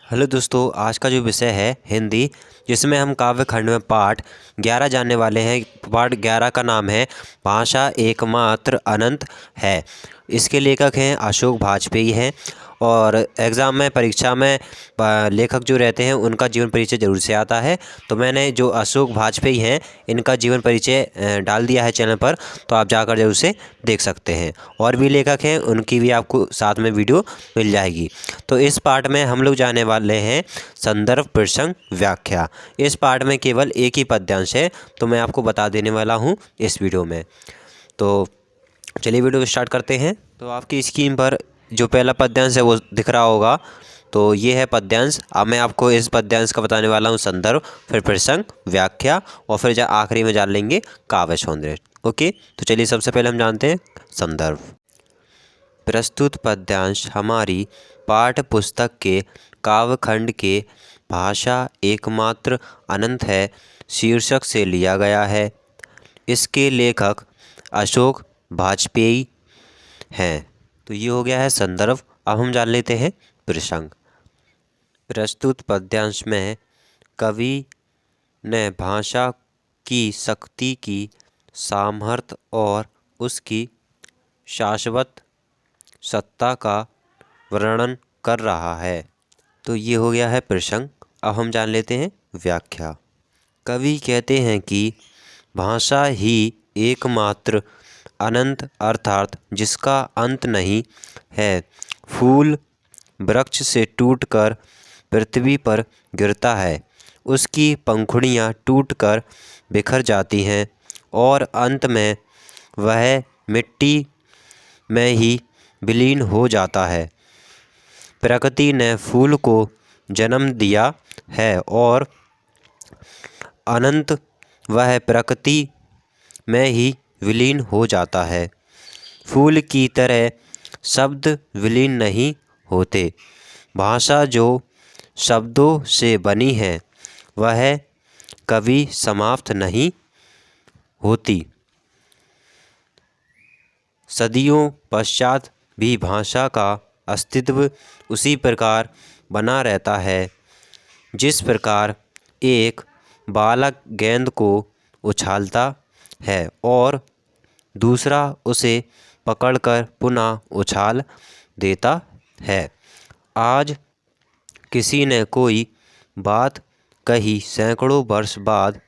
Hello दोस्तों, आज का जो विषय है हिंदी, जिसमें हम काव्य खंड में पाठ 11 जानने वाले हैं। पाठ 11 का नाम है भाषा एकमात्र अनंत है। इसके लेखक हैं अशोक वाजपेयी हैं। और एग्ज़ाम में, परीक्षा में लेखक जो रहते हैं उनका जीवन परिचय ज़रूर से आता है। तो मैंने जो अशोक वाजपेयी हैं इनका जीवन परिचय डाल दिया है चैनल पर, तो आप जाकर ज़रूर से देख सकते हैं। और भी लेखक हैं, उनकी भी आपको साथ में वीडियो मिल जाएगी। तो इस पाठ में हम लोग जाने वाले हैं संदर्भ प्रसंग व्याख्या। इस पाठ में केवल एक ही पद्यांश है, तो मैं आपको बता देने वाला हूँ इस वीडियो में। तो चलिए वीडियो को स्टार्ट करते हैं। तो आपकी स्क्रीन पर जो पहला पद्यांश है वो दिख रहा होगा। तो ये है पद्यांश। अब मैं आपको इस पद्यांश का बताने वाला हूँ संदर्भ, फिर प्रसंग, व्याख्या, और फिर आखिरी में जान लेंगे काव्य सौंदर्य। ओके, तो चलिए सबसे पहले हम जानते हैं संदर्भ। प्रस्तुत पद्यांश हमारी पाठ्य पुस्तक के काव्यखंड के भाषा एकमात्र अनंत है शीर्षक से लिया गया है। इसके लेखक अशोक वाजपेयी हैं। तो ये हो गया है संदर्भ। अब हम जान लेते हैं प्रसंग। प्रस्तुत पद्यांश में कवि ने भाषा की शक्ति की सामर्थ्य और उसकी शाश्वत सत्ता का वर्णन कर रहा है। तो ये हो गया है प्रसंग। अब हम जान लेते हैं व्याख्या। कवि कहते हैं कि भाषा ही एकमात्र अनंत अर्थात जिसका अंत नहीं है, फूल वृक्ष से टूटकर पृथ्वी पर गिरता है, उसकी पंखुड़ियाँ टूटकर बिखर जाती हैं और अंत में वह मिट्टी में ही विलीन हो जाता है। प्रकृति ने फूल को जन्म दिया है और अनंत वह प्रकृति में ही विलीन हो जाता है। फूल की तरह शब्द विलीन नहीं होते। भाषा जो शब्दों से बनी है वह कभी समाप्त नहीं होती। सदियों पश्चात भी भाषा का अस्तित्व उसी प्रकार बना रहता है जिस प्रकार एक बालक गेंद को उछालता है और दूसरा उसे पकड़कर पुनः उछाल देता है। आज किसी ने कोई बात कही, सैकड़ों वर्ष बाद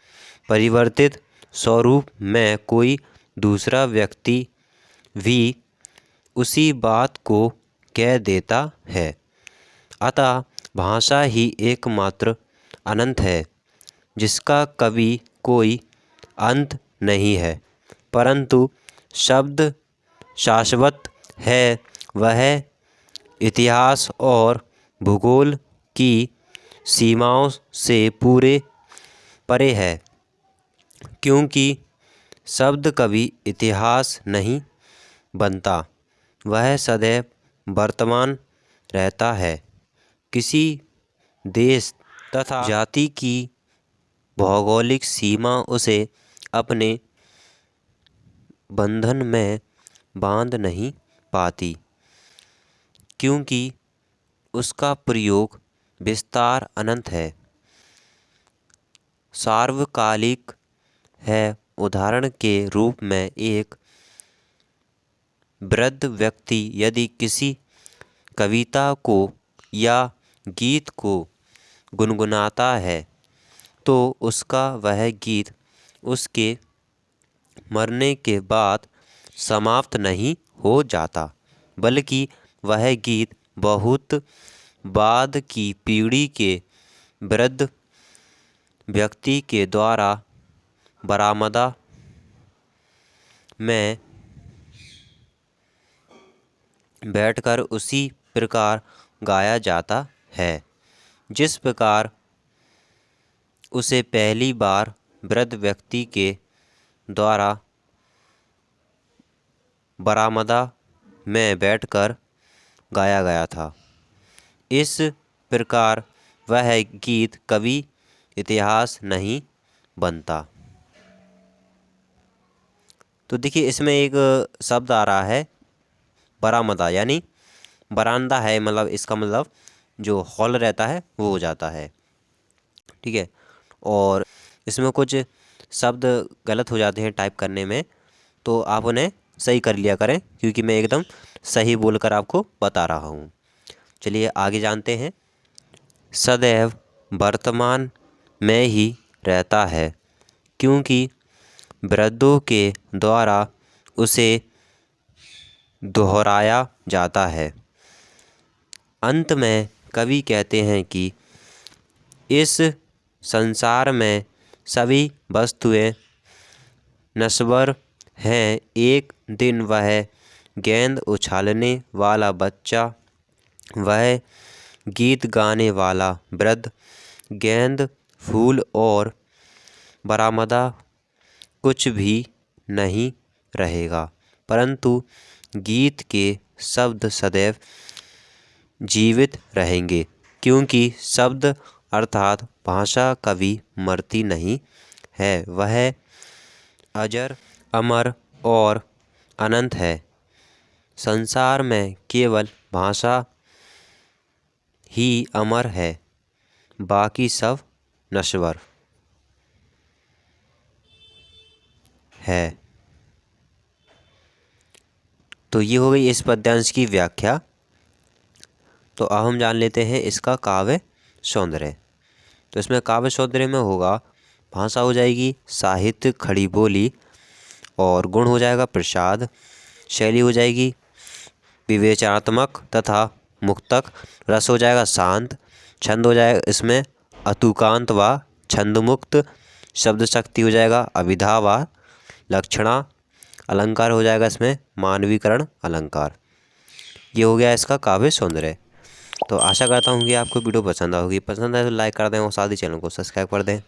परिवर्तित स्वरूप में कोई दूसरा व्यक्ति भी उसी बात को कह देता है। अतः भाषा ही एकमात्र अनंत है जिसका कभी कोई अंत नहीं है, परंतु शब्द शाश्वत है। वह इतिहास और भूगोल की सीमाओं से पूरे परे है, क्योंकि शब्द कभी इतिहास नहीं बनता, वह सदैव वर्तमान रहता है। किसी देश तथा जाति की भौगोलिक सीमा उसे अपने बंधन में बांध नहीं पाती, क्योंकि उसका प्रयोग विस्तार अनंत है, सार्वकालिक है। उदाहरण के रूप में एक वृद्ध व्यक्ति यदि किसी कविता को या गीत को गुनगुनाता है तो उसका वह गीत उसके मरने के बाद समाप्त नहीं हो जाता, बल्कि वह गीत बहुत बाद की पीढ़ी के वृद्ध व्यक्ति के द्वारा बरामदा में बैठकर उसी प्रकार गाया जाता है जिस प्रकार उसे पहली बार वृद्ध व्यक्ति के द्वारा बरामदा में बैठकर गाया गया था। इस प्रकार वह गीत कभी इतिहास नहीं बनता। तो देखिए, इसमें एक शब्द आ रहा है बरामदा, यानी बरामदा है, मतलब इसका मतलब जो हॉल रहता है वो हो जाता है। ठीक है, और इसमें कुछ शब्द गलत हो जाते हैं टाइप करने में, तो आप उन्हें सही कर लिया करें, क्योंकि मैं एकदम सही बोलकर आपको बता रहा हूँ। चलिए आगे जानते हैं। सदैव वर्तमान में ही रहता है, क्योंकि वृद्धों के द्वारा उसे दोहराया जाता है। अंत में कवि कहते हैं कि इस संसार में सभी वस्तुएं नश्वर हैं। एक दिन वह गेंद उछालने वाला बच्चा, वह गीत गाने वाला वृद्ध, गेंद, फूल और बरामदा कुछ भी नहीं रहेगा, परंतु गीत के शब्द सदैव जीवित रहेंगे, क्योंकि शब्द अर्थात भाषा कभी मरती नहीं है, वह अजर, अमर और अनंत है। संसार में केवल भाषा ही अमर है, बाकी सब नश्वर है। तो ये हो गई इस पद्यांश की व्याख्या। तो अब हम जान लेते हैं इसका काव्य सौंदर्य। तो इसमें काव्य सौंदर्य में होगा, भाषा हो जाएगी साहित्य खड़ी बोली, और गुण हो जाएगा प्रसाद, शैली हो जाएगी विवेचनात्मक तथा मुक्तक, रस हो जाएगा शांत, छंद हो जाएगा इसमें अतुकांत व छंदमुक्त, शब्द शक्ति हो जाएगा अभिधा व लक्षणा, अलंकार हो जाएगा इसमें मानवीकरण अलंकार। ये हो गया इसका काव्य सौंदर्य। तो आशा करता हूँ कि आपको वीडियो पसंद आएगी। पसंद आए तो लाइक कर दें और साथ ही चैनल को सब्सक्राइब कर दें।